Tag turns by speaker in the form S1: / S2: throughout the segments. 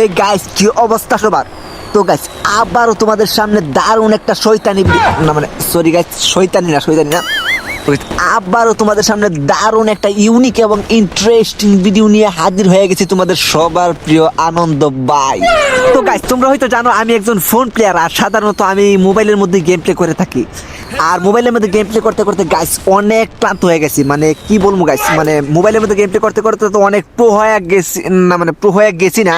S1: Hey guys, কি অবস্থা সবার? তো গাইস, আবারও তোমাদের সামনে দারুণ একটা শয়তানি না, মানে সরি গাইস, শয়তানি না তো guys, আবারও তোমাদের সামনে দারুণ একটা ইউনিক এবং ইন্টারেস্টিং ভিডিও নিয়ে হাজির হয়ে গেছি তোমাদের সবার প্রিয় আনন্দ ভাই। তো গাইস, তোমরা হয়তো জানো আমি একজন ফোন প্লেয়ার, আর সাধারণত আমি মোবাইলের মধ্যে গেম প্লে করে থাকি। আর মোবাইলের মধ্যে গেম প্লে করতে করতে গাইস অনেক ক্লান্ত হয়ে গেছি। মানে কি বলবো গাইস, মানে মোবাইলের মধ্যে গেম প্লে করতে করতে তো অনেক প্রো হয়ে গেছি না, মানে প্রো হয়ে গেছি না,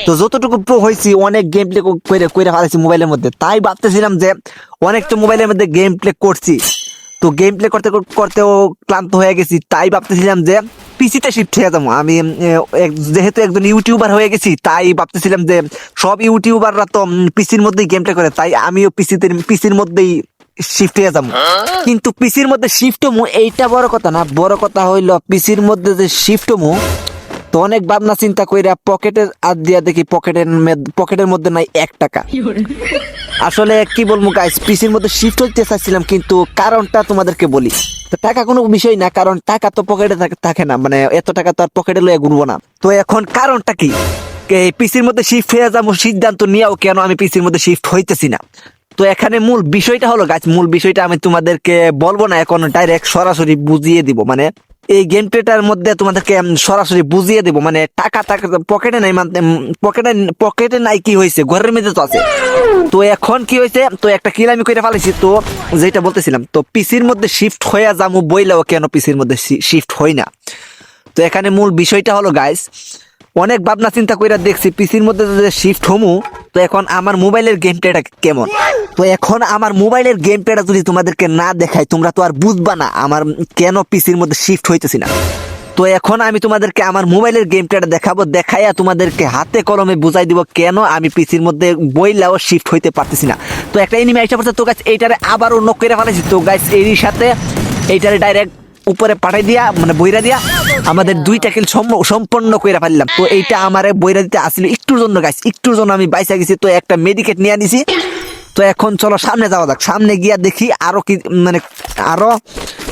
S1: তো যতটুকু প্রো হয়েছি অনেক গেম প্লে করে করে ফেলেছি মোবাইলের মধ্যে। তাই ভাবতেছিলাম যে অনেক তো মোবাইলের মধ্যে গেম প্লে করছি, তো গেম প্লে করতে করতেও ক্লান্ত হয়ে গেছি। তাই ভাবতেছিলাম যে পিসিতে শিফট হয়ে যাবো আমি। যেহেতু একজন ইউটিউবার হয়ে গেছি, তাই ভাবতেছিলাম যে সব ইউটিউবাররা তো পিসির মধ্যেই গেম প্লে করে, তাই আমিও পিসির মধ্যেই শিফট হয়ে যাবো। কিন্তু পিসির মধ্যে শিফট হমু এইটা বড় কথা না, বড় কথা হইলো পিসির মধ্যে যে শিফট হমু, তো অনেক ভাবনা চিন্তা কইরা পকেটের হাত দিয়া দেখি পকেটের মধ্যে নাই 1 টাকা। আসলে কি বলবো গাইস, পিসির মধ্যে শিফট হইতে চাইছিলাম, কিন্তু কারণটা তোমাদেরকে বলি। তো টাকা কোনো বিষয় না, কারণ টাকা তো পকেটে থাকে না, মানে এত টাকা তো আর পকেটে লয়ে ঘুরবো না। তো এখন কারণটা কি, এই পিসির মধ্যে শিফট হয়ে যাবো সিদ্ধান্ত নিয়েও কেন আমি পিসির মধ্যে শিফট হইতেছি না। তো এখানে মূল বিষয়টা হলো গাইস, মূল বিষয়টা আমি তোমাদেরকে বলবো না, এখন ডাইরেক্ট সরাসরি বুঝিয়ে দিব। মানে এই গেম প্লেটার মধ্যে তোমাদেরকে সরাসরি বুঝিয়ে দেবো। মানে টাকা পকেটে নাই, মানে পকেটে নাই কি হয়েছে, ঘরের মধ্যে তো আছে। তো এখন কি হয়েছে, তো একটা কিল আমি করে ফেলেছি। তো যেটা বলতেছিলাম, তো পিসির মধ্যে শিফট হয়ে যাবো বইলেও কেন পিসির মধ্যে শিফট হই না। তো এখানে মূল বিষয়টা হলো গাইস, অনেক ভাবনা চিন্তা কইরা দেখছি পিসির মধ্যে যে শিফট হমু, তো এখন আমার মোবাইলের গেম প্লেটা কেমন। তো এখন আমার মোবাইলের গেম প্লেটা যদি তোমাদেরকে না দেখাই, তোমরা তো আর বুঝবা না আমার কেন পিসির মধ্যে শিফট হইতেছি না। তো এখন আমি তোমাদেরকে আমার মোবাইলের গেম প্লেটা দেখাবো, দেখাইয়া তোমাদেরকে হাতে কলমে বুঝাই দিব কেন আমি পিসির মধ্যে বইলাও শিফট হইতে পারতেছি না। তো একটা এনিমি আইসা পড়ছে, তো গাইস এইটারে আবারও নক করে ফেলেছি। তো গাইস এরই সাথে এইটারে ডাইরেক্ট উপরে পাঠাই দিয়া, মানে বইরা দিয়া আমাদের 2টা কিল সম্পন্ন করে ফেললাম। তো এইটা আমারে বইরা দিতে আসলে একটুর জন্য গাইস, একটুর জন্য আমি বাইসা গেছি। তো একটা মেডিকেট নিয়ে নিছি। তো এখন চলো সামনে যাওয়া যাক, সামনে গিয়া দেখি আরো কি, মানে আরো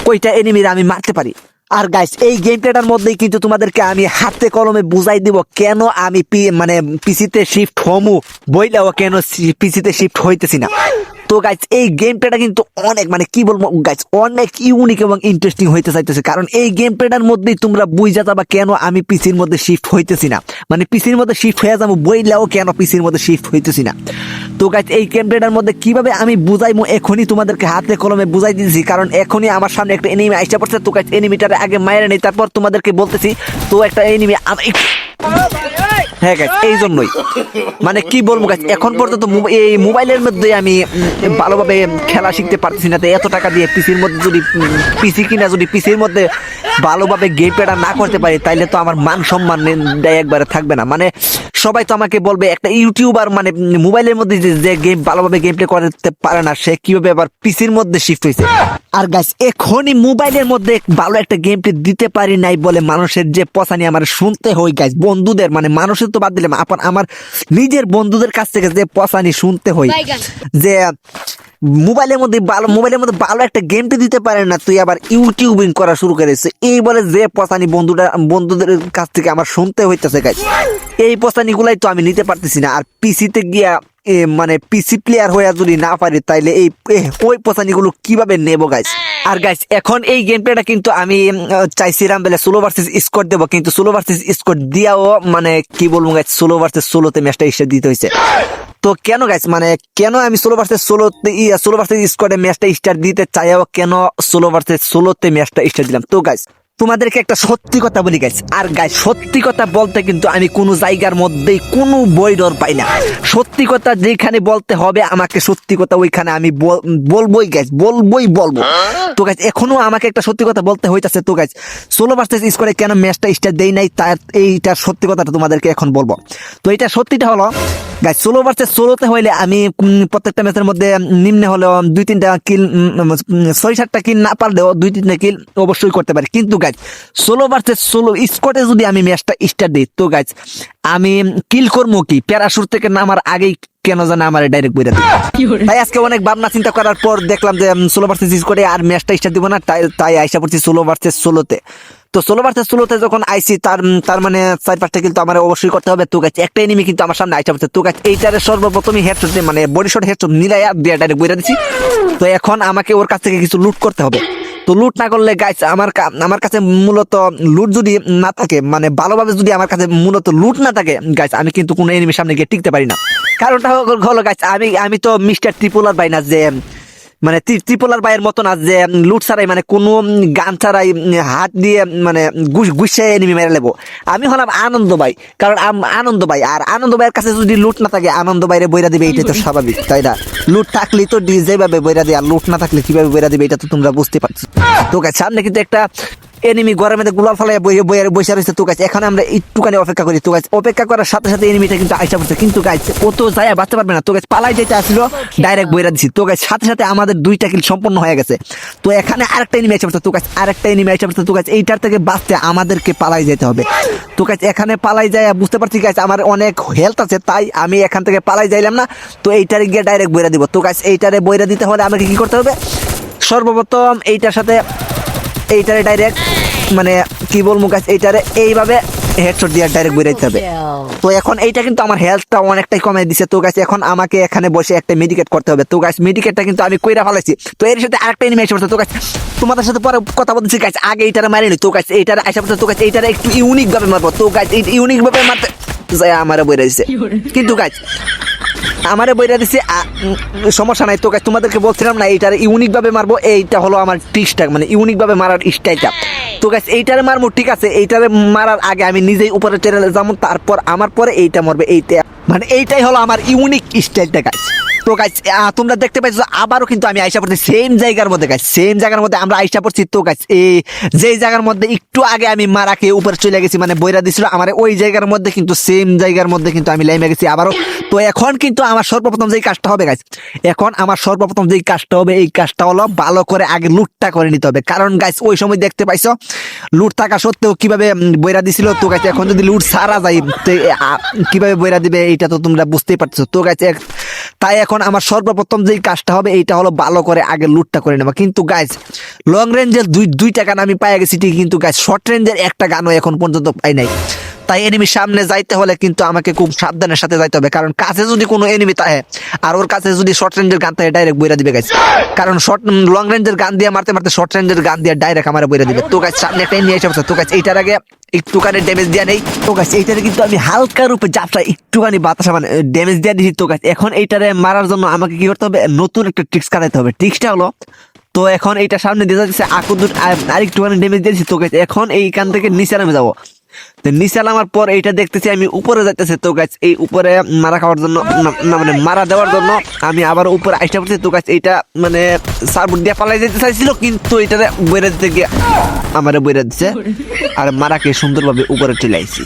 S1: কয়টা এনিমির আমি মারতে পারি। আর গাইস এই গেম প্লেটার মধ্যেই কিন্তু তোমাদেরকে আমি হাতে কলমে বুঝাই দিব কেন আমি মানে পিসিতে শিফট হমু বইলাও কেন পিসিতে শিফট হইতেছি না। তো গাইস এই গেম প্লেটা কিন্তু অনেক, মানে কি বলবো গাইস, অনেক ইউনিক এবং ইন্টারেস্টিং হইতে চাইতেছে, কারণ এই গেম প্লেটার মধ্যেই তোমরা বুঝা যাবা কেন আমি পিসির মধ্যে শিফট হইতেছি না, মানে পিসির মধ্যে শিফট হয়ে যাবো বইলাও কেন পিসির মধ্যে শিফট হইতেছি না। তো গাইস এই গেম প্লেটার মধ্যে কিভাবে আমি বুঝাইমু এখনই তোমাদেরকে হাতে কলমে বুঝাই দিয়েছি, কারণ এখনই আমার সামনে একটা এনিমি আইসা পড়ছে। তো গাইস এনিমিটারে আগে মাইরা নেই, তারপর তোমাদেরকে বলতেছি। তো একটা এনিমি হ্যাঁ গাইস, এই জন্যই মানে কি বলবো গাইস, এখন পর্যন্ত এই মোবাইলের মধ্যে আমি ভালোভাবে খেলা শিখতে পারতেছি না। তো এত টাকা দিয়ে পিসির মধ্যে যদি যদি পিসির মধ্যে ভালোভাবে গেম প্লেটা না করতে পারি, তাইলে তো আমার মান সম্মান একবারে থাকবে না। মানে সবাই তো আমাকে বলবে একটা ইউটিউবার মানে মোবাইলের মধ্যে যে গেম ভালোভাবে গেম প্লে করতে পারে না, সে কিভাবে আবার পিসির মধ্যে শিফট হয়েছে। আর গাইস এখনই মোবাইলের মধ্যে ভালো একটা গেম প্লে দিতে পারি নাই বলে মানুষের যে পছানি আমার শুনতে হয় গাইস, বন্ধুদের, মানে মানুষের তো বাদ দিলাম, আমার নিজের বন্ধুদের কাছ থেকে যে পছানি শুনতে হয় যে মোবাইলের মধ্যে ভালো একটা গেম প্লে দিতে পারে না, তুই আবার ইউটিউবিং করা শুরু করেছে, এই বলে যে পছানি বন্ধুদের কাছ থেকে আমার শুনতে হইতেছে গাইস। এই পছানি গুলাই তো আমি নিতে পারতেছি না। আর পিসিতে গিয়া মানে পিসি প্লেয়ার হয়ে যদি না পারি, তাইলে ওই পছানিগুলো কিভাবে নেবো গাইস। আর গাইস এখন এই গেম প্লেটা কিন্তু আমি চাইছিলাম বলে সোলো ভার্সেস স্কোয়াড দেবো, কিন্তু সোলো ভার্সেস স্কোয়াড দিয়াও মানে কি বলবো গাইস, সোলো ভার্সেস সোলোতে ম্যাচটা এসে দিতে হয়েছে। তো কেন গাইস, মানে কেন আমি সোলো ভার্সেস স্কোয়াডে ম্যাচটা স্টার্ট দিতে চাইও, কেন সোলো ভার্সেস সোলোতে ম্যাচটা স্টার্ট দিলাম। তো গাইস তোমাদেরকে একটা সত্যি কথা বলি গাইস, আর গাইস সত্যি কথা বলতে কিন্তু আমি কোনো জায়গার মধ্যেই কোনো বই ডর পাই না। সত্যি কথা যেখানে বলতে হবে আমাকে সত্যি কথা ওইখানে আমি বলবোই গাইস, বলবো। তো গাইস এখনো আমাকে একটা সত্যি কথা বলতে হইতাছে। তো গাইস সোলো ভার্সেস স্কোয়াডে কেন ম্যাচটা স্টার্ট দেই নাই, তার এইটা সত্যি কথাটা তোমাদেরকে এখন বলবো। তো এটা সত্যিটা হলো গাইস, সোলো ভার্সেস সোলোতে হইলে আমি প্রত্যেকটা ম্যাচের মধ্যে নিম্নে হলেও 2-3টা কিল, 6-7টা কিল না পারলেও 2-3টা কিল অবশ্যই করতে পারি। কিন্তু গাইস সোলো ভার্সেস সোলো স্কোয়াডে যদি আমি ম্যাচটা স্টার্ট দিই, তো গাইস আমি কিল করবো কি প্যারাশুট থেকে নামার আগেই কেন জানে আমার ডাইরেক্ট বইরা দিই। তাই আজকে অনেক ভাবনা চিন্তা করার পর দেখলাম যে সোলো ভার্সেস স্কোয়াডে আর ম্যাচটা স্টার্ট দিব না, তাই আইসা পড়ছি সোলো ভার্সেস সোলোতে। তো স্লোতে যখন আইসি তার মানে 4-5টা কিন্তু আমার অবশ্যই করতে হবে। তো গাইস একটা এনিমি কিন্তু আমার সামনে আইসা পড়ছে। তো গাইস এইটারে সর্বপ্রথমই হেডশট মানে বডি শট হেডশট নিলাইয়া দিয়ে ডাইরেক্ট বইরা দিছি। তো এখন আমাকে ওর কাছ থেকে কিছু লুট করতে হবে। তো লুট না করলে গাইস আমার কাছে মূলত লুট যদি না থাকে, মানে ভালোভাবে যদি আমার কাছে মূলত লুট না থাকে গাইস, আমি কিন্তু কোনো এনিমির সামনে গিয়ে টিকতে পারি না। কারণটা হলো গাইস, আমি তো মিস্টার ট্রিপলার বাই না, যে মানে ত্রিপলার বাইয়ের মতো না যে লুট ছাড়াই মানে কোনো গান ছাড়াই হাত দিয়ে মানে গুছিয়ে এনিমি মেরে নেবো। আমি হলাম আনন্দ ভাই, কারণ আনন্দ ভাই, আর আনন্দ ভাইয়ের কাছে যদি লুট না থাকে আনন্দ বাইরে বইরা দিবে, এটা তো স্বাভাবিক তাই না? লুট থাকলেই তো যেভাবে বইরা দিবে, আর লুট না থাকলে কিভাবে বইরা দিবে এটা তো তোমরা বুঝতে পারছো। তো গাইস সামনে কিন্তু একটা এনিমি ঘরের মধ্যে গুলাল ফালাই বসে রয়েছে। তো গাইস এখন আমরা একটুখানি অপেক্ষা করি। তো গাইস অপেক্ষা করার সাথে সাথে এনিমিটা কিন্তু আইসা পড়ছে, কিন্তু গাইস ও তো যায় বাঁচতে পারবে না। তো গাইস পালাই যেতে আসলো, ডাইরেক্ট বইরা দিছি। তো গাইস সাথে সাথে আমাদের 2টা কিল সম্পন্ন হয়ে গেছে। তো এখানে আরেকটা এনিমি আইসা পড়ছে। তো গাইস আরেকটা এনিমি আইসা পড়ছে। তো গাইস এইটার থেকে বাঁচতে আমাদেরকে পালাই যেতে হবে। তো গাইস এখানে পালাই যায় বুঝতে পারছি গাইস আমার অনেক হেলথ আছে, তাই আমি এখান থেকে পালাই যাইলাম না। তো এইটারে গিয়ে ডাইরেক্ট বইরা দিব। তো গাইস এইটারে বইরা দিতে হলে আমাকে কি করতে হবে? সর্বপ্রথম এইটারে ডাইরেক্ট মানে কি বলবো গাইস, এইটারে এইভাবে হেডশট দিয়ে ডাইরেক্ট বের হইতে হবে। তো এখন এইটা কিন্তু আমার হেলথটা অনেকটাই কমে দিছে। তো গাইস এখন আমাকে এখানে বসে একটা মেডিকেট করতে হবে। তো গাইস মেডিকেটটা কিন্তু আমি কইরা ফেলাইছি। তো এর সাথে আরেকটা এনিমি এসে পড়ছে। তো গাইস তোমাদের সাথে পরে কথা বলতেছি গাইস, আগে এইটারে মারি নি। তো গাইস এইটারে আইসা পড়ছে। তো গাইস এইটারে একটু ইউনিক ভাবে মারবো। তো গাইস এই ইউনিক ভাবে মারতে যায় আমারে বইরা দিছে, কিন্তু গাইস আমারে বইরা দিছে সমস্যা নাই। তো গাইস তোমাদেরকে বলছিলাম না এইটারে ইউনিক ভাবে মারবো, এইটা হলো আমার ট্রিক্সটা, মানে ইউনিক ভাবে মারার স্টাইলটা। তো গাইস এইটারে মারবো ঠিক আছে, এইটারে মারার আগে আমি নিজেই উপরে টেনে যাবো, তারপর আমার পরে এইটা মারবে। এইটা মানে এইটাই হলো আমার ইউনিক স্টাইলটা গাইস। তো গাইস তোমরা দেখতে পাইছো আবারও কিন্তু আমি আইসা পড়ছি সেম জায়গার মধ্যে গাইস, সেম জায়গার মধ্যে আমরা আইসা পড়ছি। তো গাইস এই যেই জায়গার মধ্যে একটু আগে আমি মারাকে উপরে চলে গেছি মানে বইরা দিছিল আমার, ওই জায়গার মধ্যে কিন্তু সেম জায়গার মধ্যে কিন্তু আমি লাইমে গেছি আবারও। তো এখন কিন্তু আমার সর্বপ্রথম যেই কাজটা হবে গাইস, এখন আমার সর্বপ্রথম যেই কাজটা হবে এই কাজটা হলো ভালো করে আগে লুটটা করে নিতে হবে। কারণ গাইস ওই সময় দেখতে পাইছো লুট থাকা সত্ত্বেও কিভাবে বইরা দিছিল। তো গাইস এখন যদি লুট সারা যায় কিভাবে বইরা দিবে এইটা তো তোমরা বুঝতেই পারছো। তো গাইস তাই এখন আমার সর্বপ্রথম যেই কাজটা হবে এইটা হলো ভালো করে আগে লুটটা করে নেবা। কিন্তু গাইস লং রেঞ্জের দুইটা গান আমি পাই গেছি ঠিক, কিন্তু গাইস শর্ট রেঞ্জের একটা গানও এখন পর্যন্ত পাই নাই। তাই এনিমির সামনে যাইতে হলে কিন্তু আমাকে খুব সাবধানের সাথে যাইতে হবে, কারণ কাছে যদি কোনো এনিমি থাকে আর ওর কাছে যদি শর্ট রেঞ্জের গান থাকে ডাইরেক্ট বইরা দিবে গাইস। কারণ লং রেঞ্জের গান দিয়ে মারতে মারতে শর্ট রেঞ্জের গান দিয়ে ডাইরেক্ট আমার বইরা দিবে। তো গাইস সামনে একটা এনিমি এসে পড়ছে। তো গাইস এইটার আগে একটুখানি ড্যামেজ দেয়া নেই। তো গাইস এইটারে কিন্তু আমি হালকা রূপে জাপটা একটুখানি বাতাসা মানে ড্যামেজ দেয়া দিছি। তো গাইস এখন এইটারে মারার জন্য আমাকে কি করতে হবে? নতুন একটা ট্রিক্স কাটাইতে হবে। ট্রিক্সটা হলো, তো এখন এইটা সামনে দিয়ে যাচ্ছে আরেকটুখানি ড্যামেজ দিয়েছি। তো গাইস এখন এইখান থেকে নিচে নামে যাবো। তো নিচে নামার পর এইটা দেখতেছি আমি উপরে যাইতেছে। তো গাইস এই উপরে মারা খাওয়ার জন্য না মানে মারা দেওয়ার জন্য আমি আবার উপরে আইসা পড়ছি। তো গাইস এইটা মানে সার্বুট দিয়ে পালাই যেতে চাইছিল, কিন্তু এইটারে বইরা দিতে গিয়ে আমারে বইরা দিচ্ছে আর মারাকে সুন্দরভাবে উপরে চলে আইছি।